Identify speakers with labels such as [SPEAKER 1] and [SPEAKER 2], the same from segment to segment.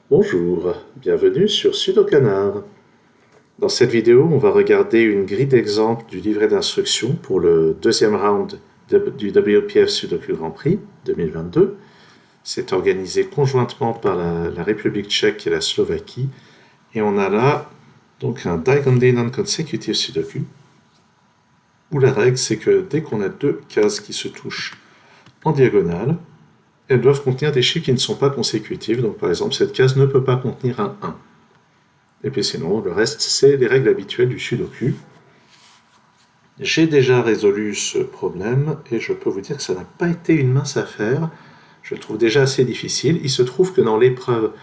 [SPEAKER 1] Bonjour, bienvenue sur Sudokanar. Dans cette vidéo, on va regarder une grille d'exemple du livret d'instructions pour le deuxième round du WPF Sudoku Grand Prix 2022. C'est organisé conjointement par la République tchèque et la Slovaquie. Et on a là donc un Diagonally Non-Consecutive Sudoku, où la règle c'est que dès qu'on a deux cases qui se touchent en diagonale, elles doivent contenir des chiffres qui ne sont pas consécutifs. Donc par exemple, cette case ne peut pas contenir un 1. Et puis sinon, le reste, c'est les règles habituelles du Sudoku. J'ai déjà résolu ce problème et je peux vous dire que ça n'a pas été une mince affaire. Je le trouve déjà assez difficile. Il se trouve que dans l'épreuve,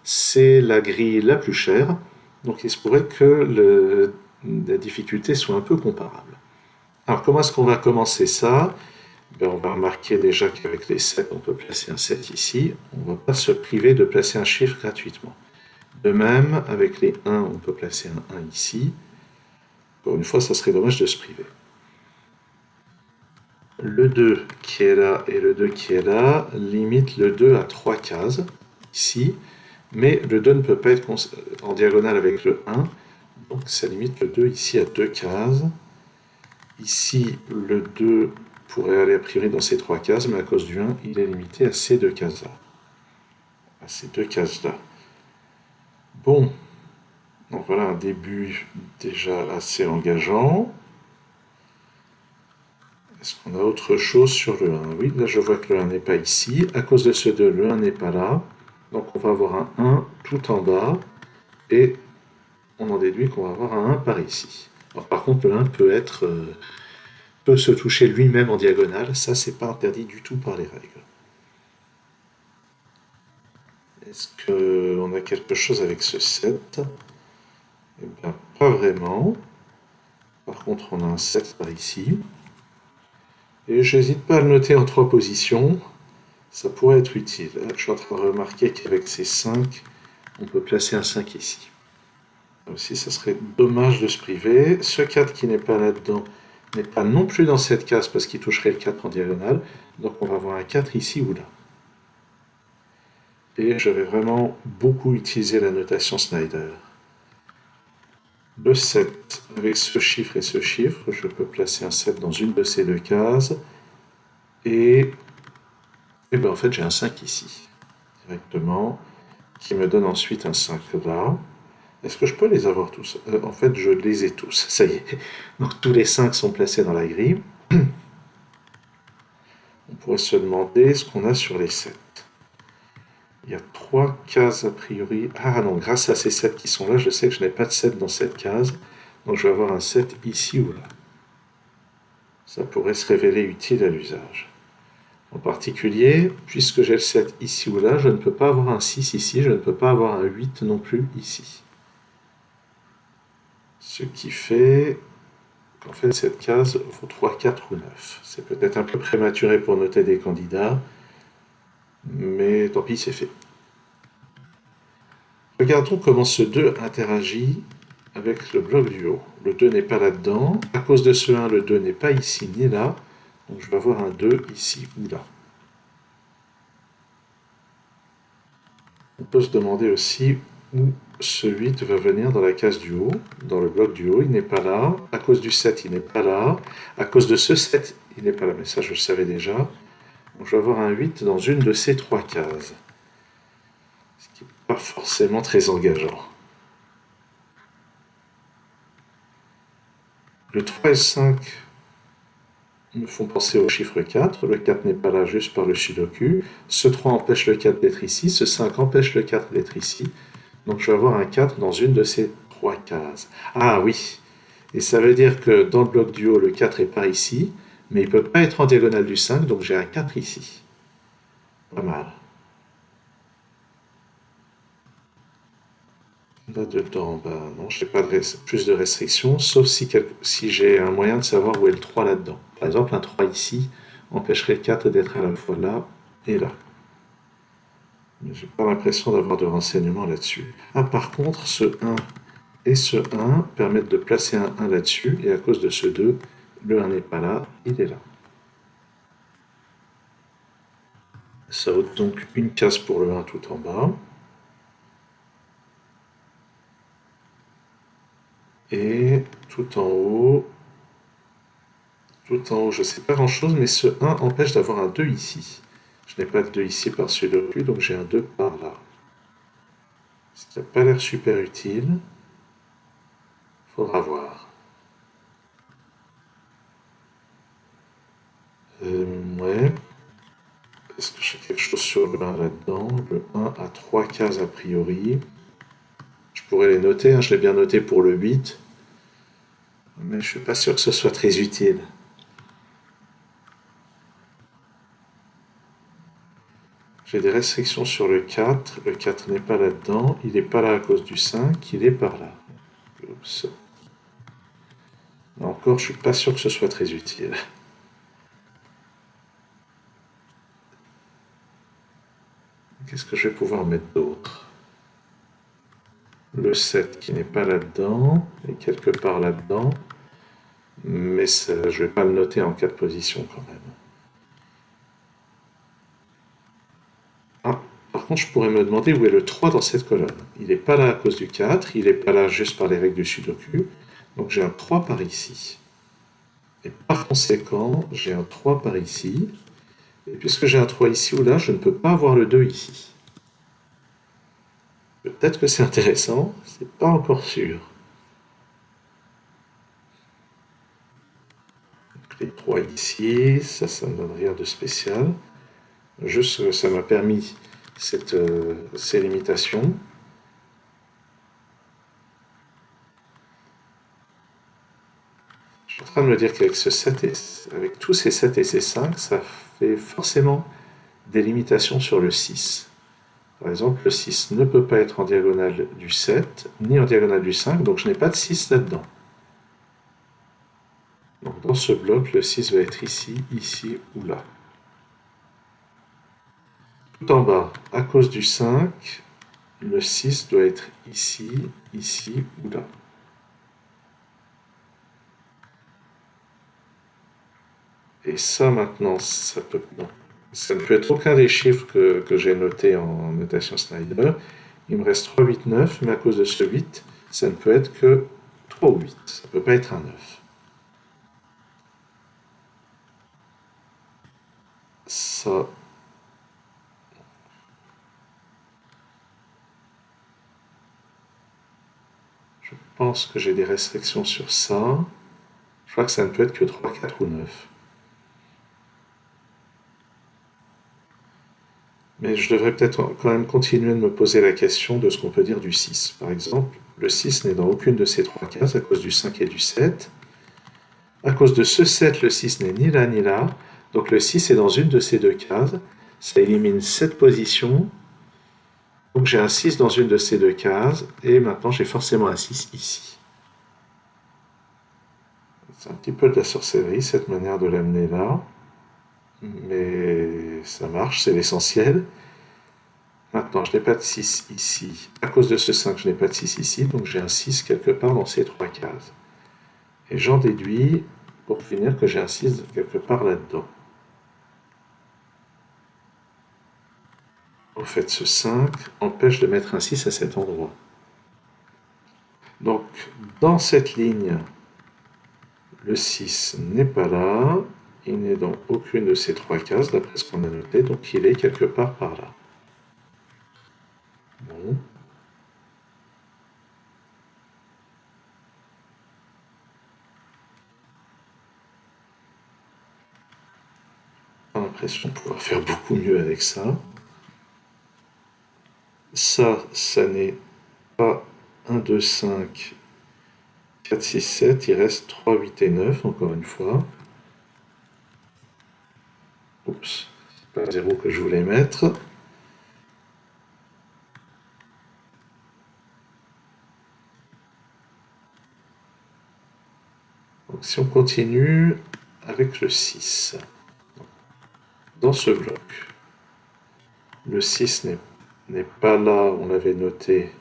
[SPEAKER 1] c'est la grille la plus chère. Donc il se pourrait que la difficulté soit un peu comparable. Alors comment est-ce qu'on va commencer ça? On va remarquer déjà qu'avec les 7, on peut placer un 7 ici. On ne va pas se priver de placer un chiffre gratuitement. De même, avec les 1, on peut placer un 1 ici. Encore une fois, ça serait dommage de se priver. Le 2 qui est là et le 2 qui est là limite le 2 à 3 cases, ici. Mais le 2 ne peut pas être en diagonale avec le 1. Donc ça limite le 2 ici à 2 cases. Ici, le 2 pourrait aller a priori dans ces 3 cases, mais à cause du 1, il est limité à ces 2 cases-là. À ces 2 cases-là. Bon, donc voilà un début déjà assez engageant. Est-ce qu'on a autre chose sur le 1? Oui, là je vois que le 1 n'est pas ici. À cause de ce 2, le 1 n'est pas là. Donc on va avoir un 1 tout en bas. Et on en déduit qu'on va avoir un 1 par ici. Alors, par contre, le 1 peut se toucher lui-même en diagonale. Ça, c'est pas interdit du tout par les règles. Est-ce qu'on a quelque chose avec ce 7? Eh bien, pas vraiment. Par contre, on a un 7 par ici. Et j'hésite pas à le noter en 3 positions. Ça pourrait être utile. Je suis en train de remarquer qu'avec ces 5, on peut placer un 5 ici. Là aussi, ça serait dommage de se priver. Ce 4 qui n'est pas là-dedans n'est pas non plus dans cette case parce qu'il toucherait le 4 en diagonale. Donc on va avoir un 4 ici ou là. Et je vais vraiment beaucoup utiliser la notation Snyder. Le 7, avec ce chiffre et ce chiffre, je peux placer un 7 dans une de ces deux cases. Et bien en fait, j'ai un 5 ici, directement, qui me donne ensuite un 5 là. Est-ce que je peux les avoir tous? En fait, je les ai tous, ça y est. Donc tous les 5 sont placés dans la grille. On pourrait se demander ce qu'on a sur les 7. Il y a 3 cases a priori. Ah non, grâce à ces 7 qui sont là, je sais que je n'ai pas de 7 dans cette case. Donc je vais avoir un 7 ici ou là. Ça pourrait se révéler utile à l'usage. En particulier, puisque j'ai le 7 ici ou là, je ne peux pas avoir un 6 ici, je ne peux pas avoir un 8 non plus ici. Ce qui fait qu'en fait cette case vaut 3, 4 ou 9. C'est peut-être un peu prématuré pour noter des candidats, mais tant pis, c'est fait. Regardons comment ce 2 interagit avec le bloc du haut. Le 2 n'est pas là-dedans. À cause de ce 1, le 2 n'est pas ici ni là. Donc je vais avoir un 2 ici ou là. On peut se demander aussi où ce 8 va venir dans la case du haut, dans le bloc du haut. Il n'est pas là. À cause du 7, il n'est pas là. À cause de ce 7, il n'est pas là. Mais ça, je le savais déjà. Donc je vais avoir un 8 dans une de ces 3 cases. Ce qui n'est pas forcément très engageant. Le 3 et le 5 me font penser au chiffre 4. Le 4 n'est pas là juste par le sudoku. Ce 3 empêche le 4 d'être ici. Ce 5 empêche le 4 d'être ici. Donc je vais avoir un 4 dans une de ces 3 cases. Ah oui. Et ça veut dire que dans le bloc du haut, le 4 est par ici. Mais il ne peut pas être en diagonale du 5. Donc j'ai un 4 ici. Pas mal. Là-dedans, ben non, je n'ai pas plus de restrictions, sauf si j'ai un moyen de savoir où est le 3 là-dedans. Par exemple, un 3 ici empêcherait le 4 d'être à la fois là et là. Mais je n'ai pas l'impression d'avoir de renseignements là-dessus. Ah, par contre, ce 1 et ce 1 permettent de placer un 1 là-dessus, et à cause de ce 2, le 1 n'est pas là, il est là. Ça ôte donc une case pour le 1 tout en bas. Et tout en haut, je ne sais pas grand-chose, mais ce 1 empêche d'avoir un 2 ici. Je n'ai pas de 2 ici par sudoku, donc j'ai un 2 par là. Ce qui n'a pas l'air super utile. Faudra voir. Ouais. Est-ce que j'ai quelque chose sur le 1 là-dedans? Le 1 a 3 cases a priori. Je pourrais les noter, hein, je l'ai bien noté pour le 8. Mais je suis pas sûr que ce soit très utile. J'ai des restrictions sur le 4. Le 4 n'est pas là-dedans. Il n'est pas là à cause du 5. Il est par là. Oups. Là encore, je suis pas sûr que ce soit très utile. Qu'est-ce que je vais pouvoir mettre d'autre? Le 7 qui n'est pas là-dedans. Et quelque part là-dedans. Mais ça, je vais pas le noter en 4 positions quand même. Ah, par contre, je pourrais me demander où est le 3 dans cette colonne. Il n'est pas là à cause du 4, il n'est pas là juste par les règles du sudoku. Donc j'ai un 3 par ici. Et par conséquent, j'ai un 3 par ici. Et puisque j'ai un 3 ici ou là, je ne peux pas avoir le 2 ici. Peut-être que c'est intéressant, c'est pas encore sûr. Donc les 3 ici, ça ne donne rien de spécial. Juste que ça m'a permis ces limitations. Je suis en train de me dire qu'avec ce 7 avec tous ces 7 et ces 5, ça fait forcément des limitations sur le 6. Par exemple, le 6 ne peut pas être en diagonale du 7, ni en diagonale du 5, donc je n'ai pas de 6 là-dedans. Donc dans ce bloc, le 6 va être ici, ici ou là. Tout en bas, à cause du 5, le 6 doit être ici, ici ou là. Et ça maintenant, ça peut... Non. Ça ne peut être aucun des chiffres que j'ai notés en notation Snyder. Il me reste 3, 8, 9, mais à cause de ce 8, ça ne peut être que 3 ou 8. Ça ne peut pas être un 9. Ça, je pense que j'ai des restrictions sur ça. Je crois que ça ne peut être que 3, 4 ou 9. Mais je devrais peut-être quand même continuer de me poser la question de ce qu'on peut dire du 6. Par exemple, le 6 n'est dans aucune de ces 3 cases à cause du 5 et du 7. À cause de ce 7, le 6 n'est ni là ni là. Donc le 6 est dans une de ces 2 cases. Ça élimine cette position. Donc j'ai un 6 dans une de ces 2 cases. Et maintenant j'ai forcément un 6 ici. C'est un petit peu de la sorcellerie, cette manière de l'amener là. Mais ça marche, c'est l'essentiel. Maintenant, je n'ai pas de 6 ici. À cause de ce 5, je n'ai pas de 6 ici, donc j'ai un 6 quelque part dans ces 3 cases. Et j'en déduis, pour finir, que j'ai un 6 quelque part là-dedans. En fait, ce 5 empêche de mettre un 6 à cet endroit. Donc, dans cette ligne, le 6 n'est pas là. Il n'est dans aucune de ces 3 cases, d'après ce qu'on a noté, donc il est quelque part par là. Bon. J'ai l'impression de pouvoir faire beaucoup mieux avec ça. Ça n'est pas 1, 2, 5, 4, 6, 7. Il reste 3, 8 et 9, encore une fois. Oups, c'est pas le 0 que je voulais mettre. Donc si on continue avec le 6, dans ce bloc, le 6 n'est pas là, on l'avait noté.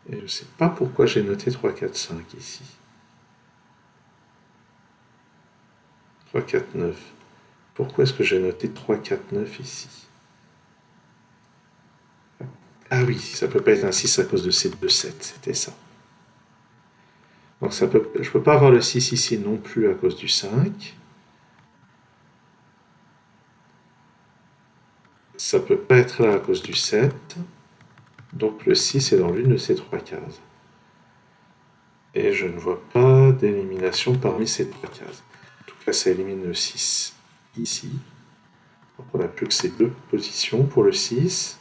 [SPEAKER 1] Et je ne sais pas pourquoi j'ai noté 3, 4, 5 ici. 3, 4, 9. Pourquoi est-ce que j'ai noté 3, 4, 9 ici? Ah oui, ça peut pas être un 6 à cause de ces deux 7, c'était ça. Donc je ne peux pas avoir le 6 ici non plus à cause du 5. Ça ne peut pas être là à cause du 7. Donc le 6 est dans l'une de ces trois cases. Et je ne vois pas d'élimination parmi ces trois cases. En tout cas, ça élimine le 6 ici. Donc on n'a plus que ces deux positions pour le 6.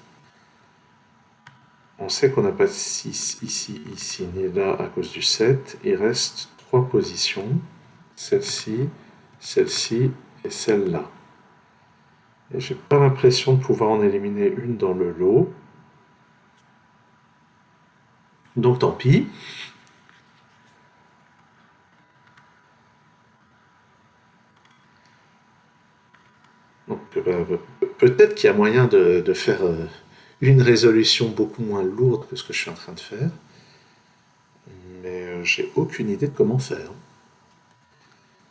[SPEAKER 1] On sait qu'on n'a pas de 6 ici, ici, ni là à cause du 7. Il reste trois positions. Celle-ci, celle-ci et celle-là. Et j'ai pas l'impression de pouvoir en éliminer une dans le lot. Donc tant pis. Donc peut-être qu'il y a moyen de faire une résolution beaucoup moins lourde que ce que je suis en train de faire. Mais j'ai aucune idée de comment faire.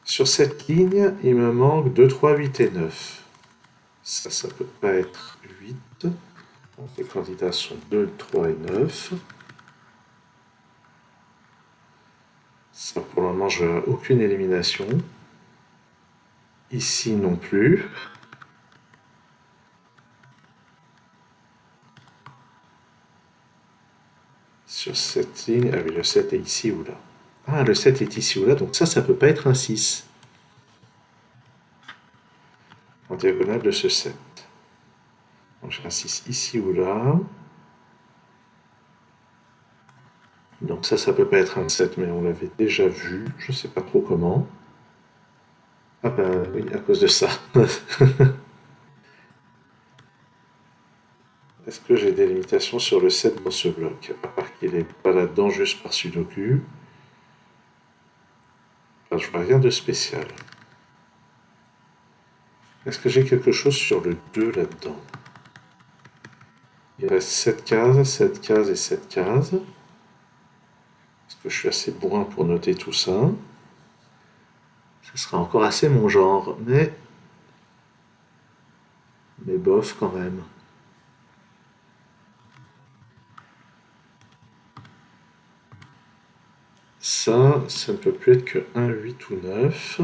[SPEAKER 1] Sur cette ligne, il me manque 2, 3, 8 et 9. Ça peut pas être 8. Donc les candidats sont 2, 3 et 9. Ça, pour le moment, je n'ai aucune élimination. Ici non plus. Sur cette ligne, ah oui, le 7 est ici ou là. Ah, le 7 est ici ou là, donc ça peut pas être un 6. En diagonale de ce 7. Donc j'ai un 6 ici ou là. Donc ça peut pas être un 7, mais on l'avait déjà vu, je sais pas trop comment. Ah ben oui, à cause de ça. Est-ce que j'ai des limitations sur le 7 dans ce bloc? À part qu'il n'est pas là-dedans juste par sudoku. Enfin, je vois rien de spécial. Est-ce que j'ai quelque chose sur le 2 là-dedans? Il reste 7 cases, 7 cases et 7 cases. Est-ce que je suis assez bourrin pour noter tout ça? Ce sera encore assez mon genre, mais bof quand même. Ça ne peut plus être que 1, 8 ou 9.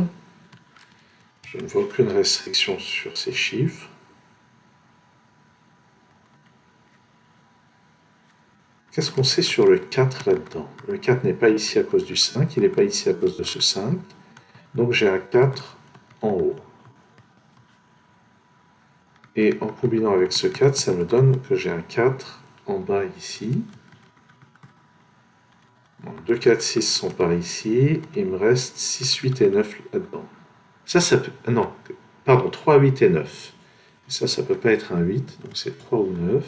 [SPEAKER 1] Je ne vois aucune restriction sur ces chiffres. Qu'est-ce qu'on sait sur le 4 là-dedans? Le 4 n'est pas ici à cause du 5, il n'est pas ici à cause de ce 5. Donc j'ai un 4 en haut. Et en combinant avec ce 4, ça me donne que j'ai un 4 en bas ici. Donc 2, 4, 6 sont par ici. Il me reste 6, 8 et 9 là-dedans. Ça peut... Non, pardon, 3, 8 et 9. Et ça peut pas être un 8, donc c'est 3 ou 9.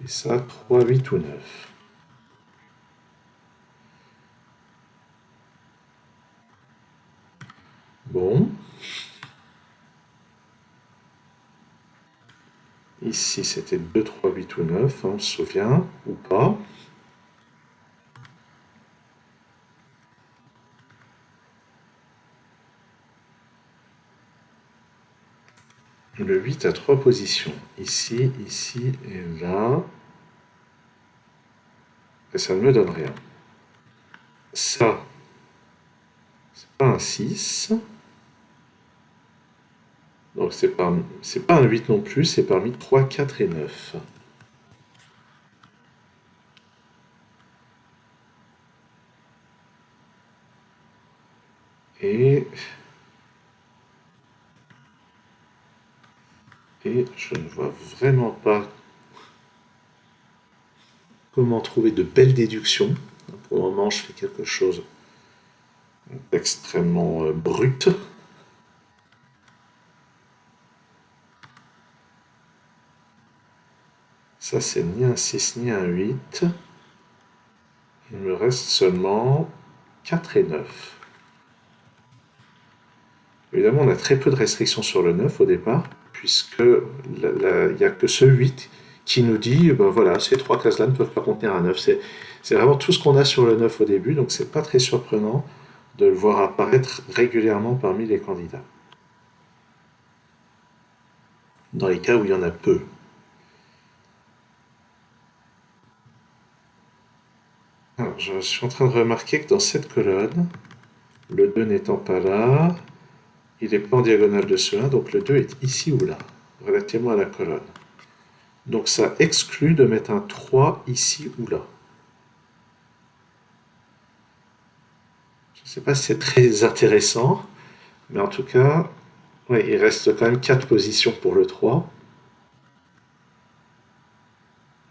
[SPEAKER 1] Et ça, 3, 8 ou 9. Bon. Ici, c'était 2, 3, 8 ou 9, on se souvient, ou pas. Le 8 a trois positions. Ici, ici et là. Et ça ne me donne rien. Ça, c'est pas un 6. Donc c'est pas un 8 non plus, c'est parmi 3, 4 et 9. Et je ne vois vraiment pas comment trouver de belles déductions. Pour le moment, je fais quelque chose d'extrêmement brut. Ça, c'est ni un 6 ni un 8. Il me reste seulement 4 et 9. Évidemment, on a très peu de restrictions sur le 9 au départ, puisque il n'y a que ce 8 qui nous dit, ben voilà, ces trois cases-là ne peuvent pas contenir un 9. C'est vraiment tout ce qu'on a sur le 9 au début, donc c'est pas très surprenant de le voir apparaître régulièrement parmi les candidats. Dans les cas où il y en a peu. Alors, je suis en train de remarquer que dans cette colonne, le 2 n'étant pas là, il n'est pas en diagonale de ce 1, donc le 2 est ici ou là, relativement à la colonne. Donc ça exclut de mettre un 3 ici ou là. Je ne sais pas si c'est très intéressant, mais en tout cas, ouais, il reste quand même 4 positions pour le 3.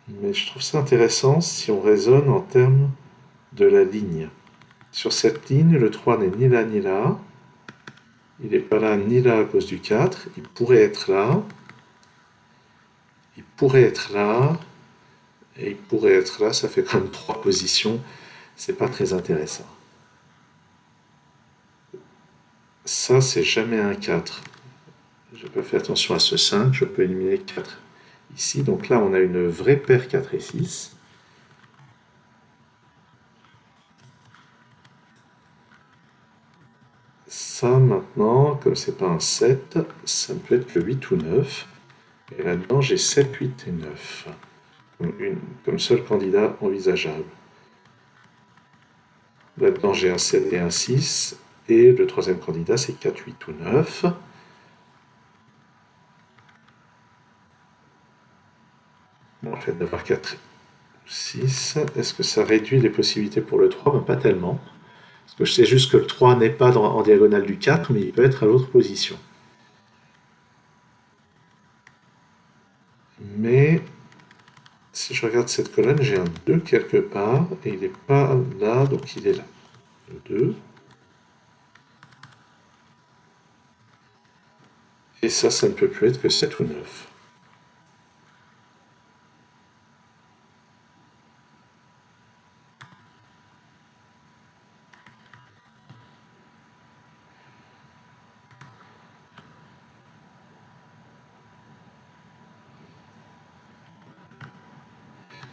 [SPEAKER 1] Mais je trouve ça intéressant si on raisonne en termes de la ligne. Sur cette ligne, le 3 n'est ni là ni là. Il n'est pas là ni là à cause du 4. Il pourrait être là. Il pourrait être là. Et il pourrait être là. Ça fait quand même 3 positions. C'est pas très intéressant. Ça, c'est jamais un 4. Je peux faire attention à ce 5. Je peux éliminer 4 ici. Donc là, on a une vraie paire 4 et 6. Ça, maintenant, comme c'est pas un 7, ça peut être le 8 ou 9. Et là-dedans, j'ai 7, 8 et 9. Comme seul candidat envisageable. Là-dedans, j'ai un 7 et un 6. Et le troisième candidat, c'est 4, 8 ou 9. En fait, d'avoir 4 ou 6, est-ce que ça réduit les possibilités pour le 3? Ben, pas tellement. Parce que je sais juste que le 3 n'est pas en diagonale du 4, mais il peut être à l'autre position. Mais si je regarde cette colonne, j'ai un 2 quelque part, et il n'est pas là, donc il est là. Le 2. Et ça ne peut plus être que 7 ou 9.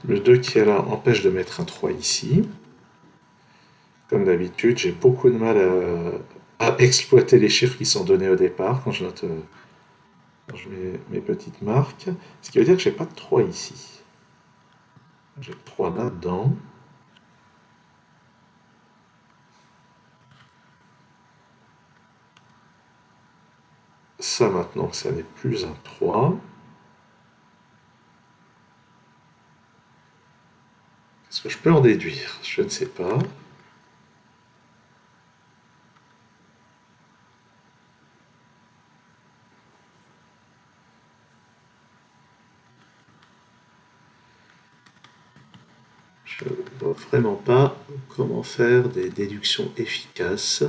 [SPEAKER 1] Le 2 qui est là empêche de mettre un 3 ici. Comme d'habitude, j'ai beaucoup de mal à exploiter les chiffres qui sont donnés au départ quand je note, quand je mets mes petites marques. Ce qui veut dire que je n'ai pas de 3 ici. J'ai 3 là-dedans. Ça maintenant, ça n'est plus un 3. Est-ce que je peux en déduire? Je ne sais pas. Je ne vois vraiment pas comment faire des déductions efficaces.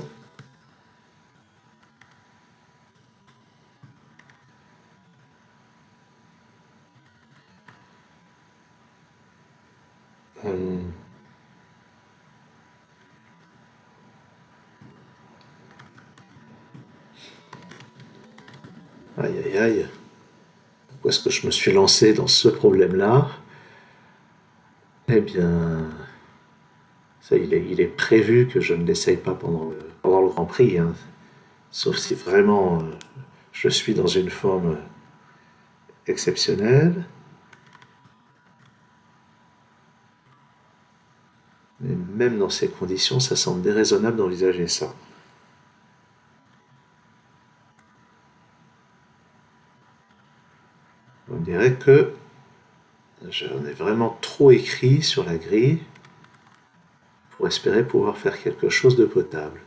[SPEAKER 1] Hum, Aïe aïe aïe. Pourquoi est-ce que je me suis lancé dans ce problème-là? Eh bien, ça, il est prévu que je ne l'essaye pas pendant le Grand Prix, hein. Sauf si vraiment je suis dans une forme exceptionnelle. Mais même dans ces conditions, ça semble déraisonnable d'envisager ça. On dirait que j'en ai vraiment trop écrit sur la grille pour espérer pouvoir faire quelque chose de potable.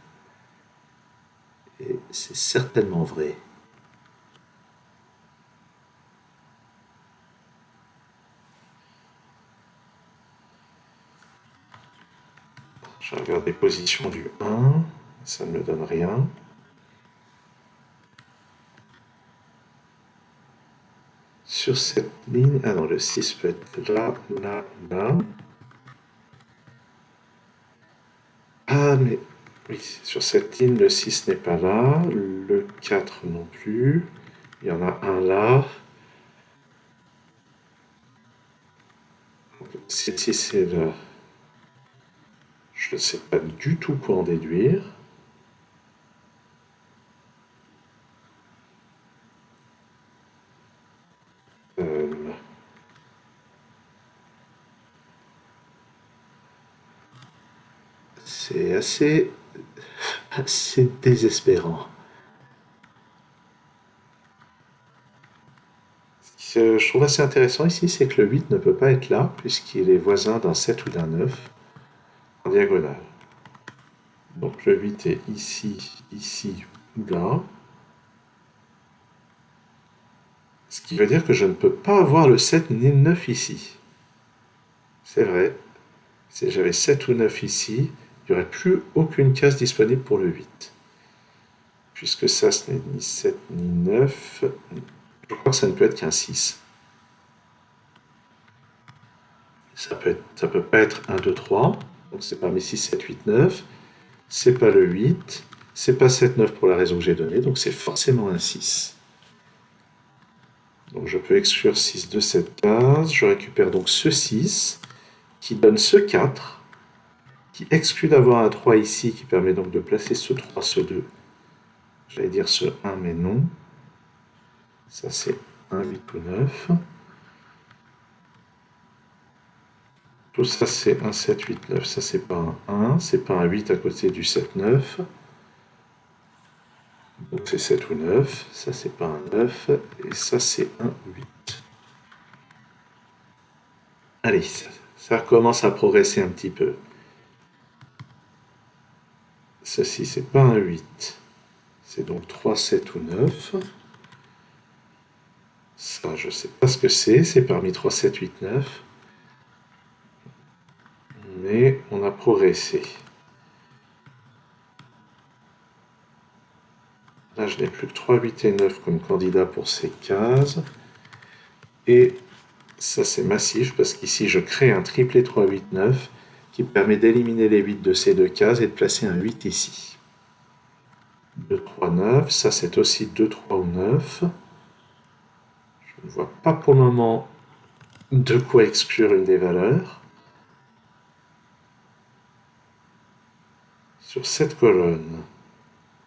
[SPEAKER 1] Et c'est certainement vrai. Je regarde les positions du 1, ça ne me donne rien. Sur cette ligne, ah non, le 6 peut être là, là, là. Ah, mais oui, sur cette ligne, le 6 n'est pas là, le 4 non plus. Il y en a un là. Si c'est là, je ne sais pas du tout quoi en déduire. Euh, C'est assez désespérant. Ce que je trouve assez intéressant ici, c'est que le 8 ne peut pas être là, puisqu'il est voisin d'un 7 ou d'un 9 en diagonale. Donc le 8 est ici, ici ou là. Ce qui veut dire que je ne peux pas avoir le 7 ni le 9 ici. C'est vrai. Si j'avais 7 ou 9 ici, il n'y aurait plus aucune case disponible pour le 8. Puisque ça, ce n'est ni 7 ni 9. Je crois que ça ne peut être qu'un 6. Ça peut pas être 1, 2, 3. Donc c'est parmi 6, 7, 8, 9. C'est pas le 8. C'est pas 7, 9 pour la raison que j'ai donnée. Donc c'est forcément un 6. Donc je peux exclure 6 de cette case. Je récupère donc ce 6 qui donne ce 4, qui exclut d'avoir un 3 ici, qui permet donc de placer ce 3, ce 2. J'allais dire ce 1, mais non. Ça c'est 1, 8 ou 9. Tout ça c'est un 7, 8, 9. Ça c'est pas un 1, c'est pas un 8 à côté du 7, 9. Donc c'est 7 ou 9. Ça c'est pas un 9. Et ça c'est un 8. Allez, ça commence à progresser un petit peu. Ceci c'est pas un 8. C'est donc 3, 7 ou 9. Ça, je ne sais pas ce que c'est parmi 3, 7, 8, 9. Mais on a progressé. Là, je n'ai plus que 3, 8 et 9 comme candidats pour ces cases. Et ça, c'est massif, parce qu'ici, je crée un triplet 3, 8, 9 qui permet d'éliminer les 8 de ces deux cases et de placer un 8 ici. 2, 3, 9. Ça, c'est aussi 2, 3 ou 9. Je ne vois pas pour le moment de quoi exclure une des valeurs. Sur cette colonne,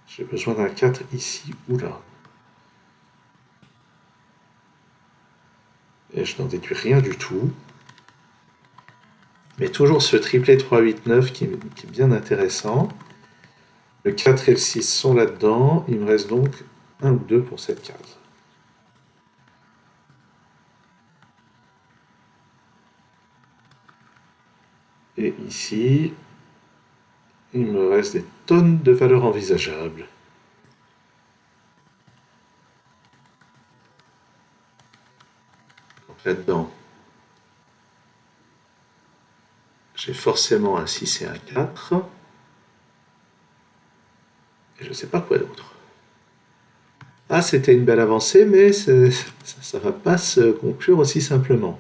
[SPEAKER 1] j'ai besoin d'un 4 ici ou là. Et je n'en déduis rien du tout. Mais toujours ce triplet 3, 8, 9 qui est bien intéressant. Le 4 et le 6 sont là-dedans. Il me reste donc 1 ou 2 pour cette case. Et ici, il me reste des tonnes de valeurs envisageables. Donc là-dedans, j'ai forcément un 6 et un 4. Et je ne sais pas quoi d'autre. Ah, c'était une belle avancée, mais ça ne va pas se conclure aussi simplement.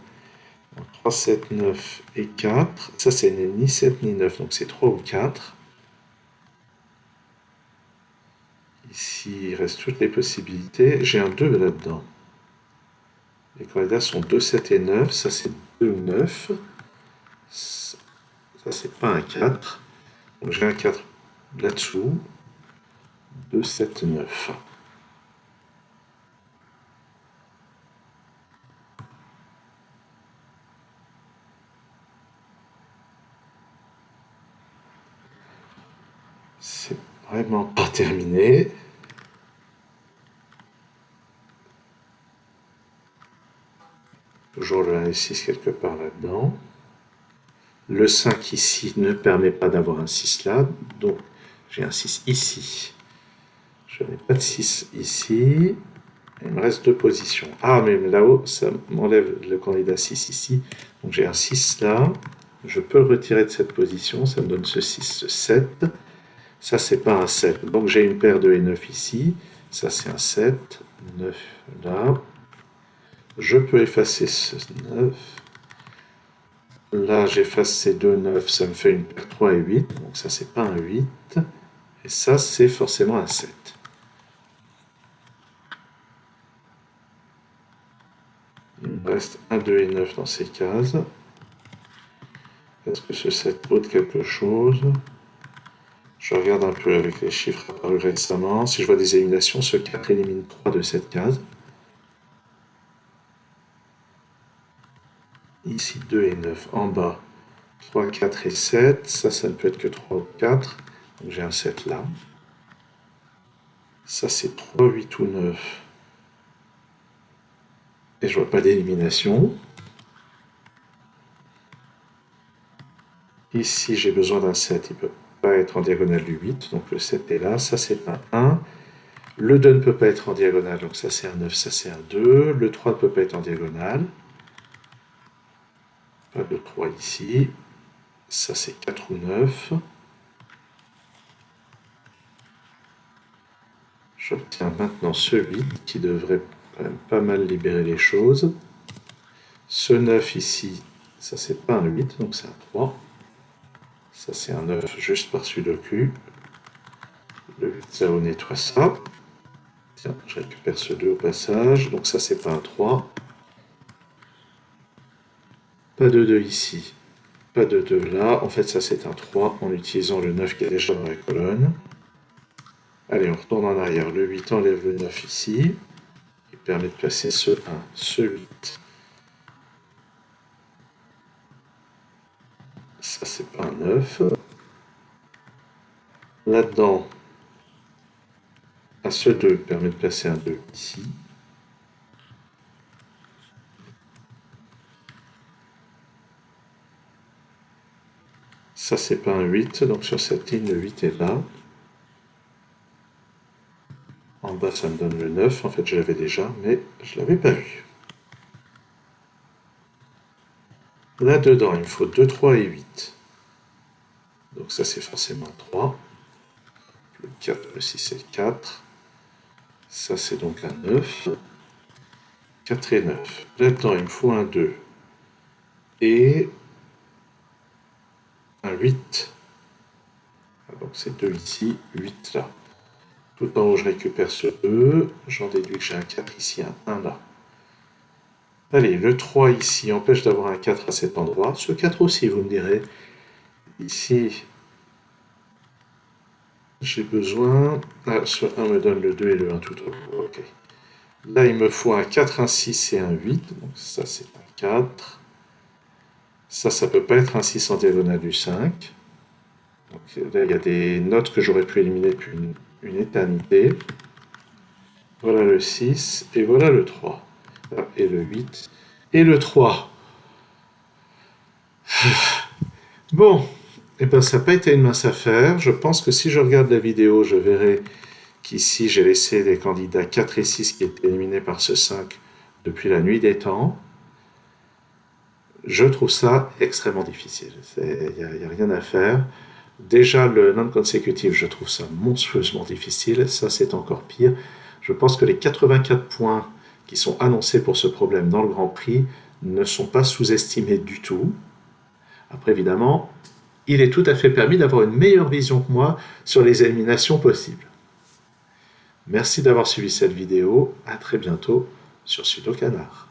[SPEAKER 1] 3, 7, 9 et 4. Ça, c'est ni 7 ni 9, donc c'est 3 ou 4. Ici, il reste toutes les possibilités. J'ai un 2 là-dedans. Les candidats sont 2, 7 et 9. Ça, c'est 2 ou 9. Ça, c'est pas un 4. Donc j'ai un 4 là-dessous. 2, 7, 9. C'est vraiment pas terminé. Toujours le 1 et 6 quelque part là-dedans. Le 5 ici ne permet pas d'avoir un 6 là, donc j'ai un 6 ici. Je n'ai pas de 6 ici. Il me reste deux positions. Ah, mais là-haut, ça m'enlève le candidat 6 ici. Donc j'ai un 6 là. Je peux le retirer de cette position. Ça me donne ce 6, ce 7. Ça, c'est pas un 7. Donc j'ai une paire de et 9 ici. Ça, c'est un 7. 9 là. Je peux effacer ce 9. Là, j'efface ces deux 9. Ça me fait une paire 3 et 8. Donc ça, c'est pas un 8. Et ça, c'est forcément un 7. Il me reste 1, 2 et 9 dans ces cases. Est-ce que ce 7 vaut quelque chose? Je regarde un peu avec les chiffres apparus récemment. Si je vois des éliminations, ce 4 élimine 3 de cette case. Ici 2 et 9 en bas. 3, 4 et 7. Ça ne peut être que 3 ou 4. Donc j'ai un 7 là. Ça, c'est 3, 8 ou 9. Et je vois pas d'élimination. Ici, j'ai besoin d'un 7. Il ne peut pas être en diagonale du 8. Donc le 7 est là. Ça, c'est un 1. Le 2 ne peut pas être en diagonale. Donc ça, c'est un 9. Ça, c'est un 2. Le 3 ne peut pas être en diagonale. Pas de 3 ici. Ça, c'est 4 ou 9. J'obtiens maintenant ce 8 qui devrait quand même pas mal libérer les choses. Ce 9 ici, ça c'est pas un 8, donc c'est un 3. Ça c'est un 9 juste par sudoku. Le 8, ça on nettoie ça. Tiens, je récupère ce 2 au passage, donc ça c'est pas un 3. Pas de 2 ici. Pas de 2 là. En fait ça c'est un 3 en utilisant le 9 qui est déjà dans la colonne. Allez, on retourne en arrière. Le 8 enlève le 9 ici. Il permet de placer ce 1, ce 8. Ça, c'est pas un 9. Là-dedans, ce 2 permet de placer un 2 ici. Ça, c'est pas un 8. Donc sur cette ligne, le 8 est là. En bas, ça me donne le 9. En fait, je l'avais déjà, mais je ne l'avais pas vu. Là-dedans, il me faut 2, 3 et 8. Donc ça, c'est forcément 3. Le 4, le 6 et le 4. Ça, c'est donc un 9. 4 et 9. Là-dedans, il me faut un 2. Et un 8. Donc c'est 2 ici, 8 là. Tout en haut, je récupère ce 2. J'en déduis que j'ai un 4 ici, un 1 là. Allez, le 3 ici empêche d'avoir un 4 à cet endroit. Ce 4 aussi, vous me direz. Ici, j'ai besoin... Ah, ce 1 me donne le 2 et le 1 tout au bout. Ok. Là, il me faut un 4, un 6 et un 8. Donc ça, c'est un 4. Ça ne peut pas être un 6 en diagonale du 5. Donc là, il y a des notes que j'aurais pu éliminer depuis une éternité. Voilà le 6 et voilà le 3. Et le 8 et le 3. Bon, eh ben, ça n'a pas été une mince affaire. Je pense que si je regarde la vidéo, je verrai qu'ici j'ai laissé les candidats 4 et 6 qui étaient éliminés par ce 5 depuis la nuit des temps. Je trouve ça extrêmement difficile. Il n'y a rien à faire. Déjà, le non-consécutif, je trouve ça monstrueusement difficile. Ça, c'est encore pire. Je pense que les 84 points qui sont annoncés pour ce problème dans le Grand Prix ne sont pas sous-estimés du tout. Après, évidemment, il est tout à fait permis d'avoir une meilleure vision que moi sur les éliminations possibles. Merci d'avoir suivi cette vidéo. À très bientôt sur Sudokanar.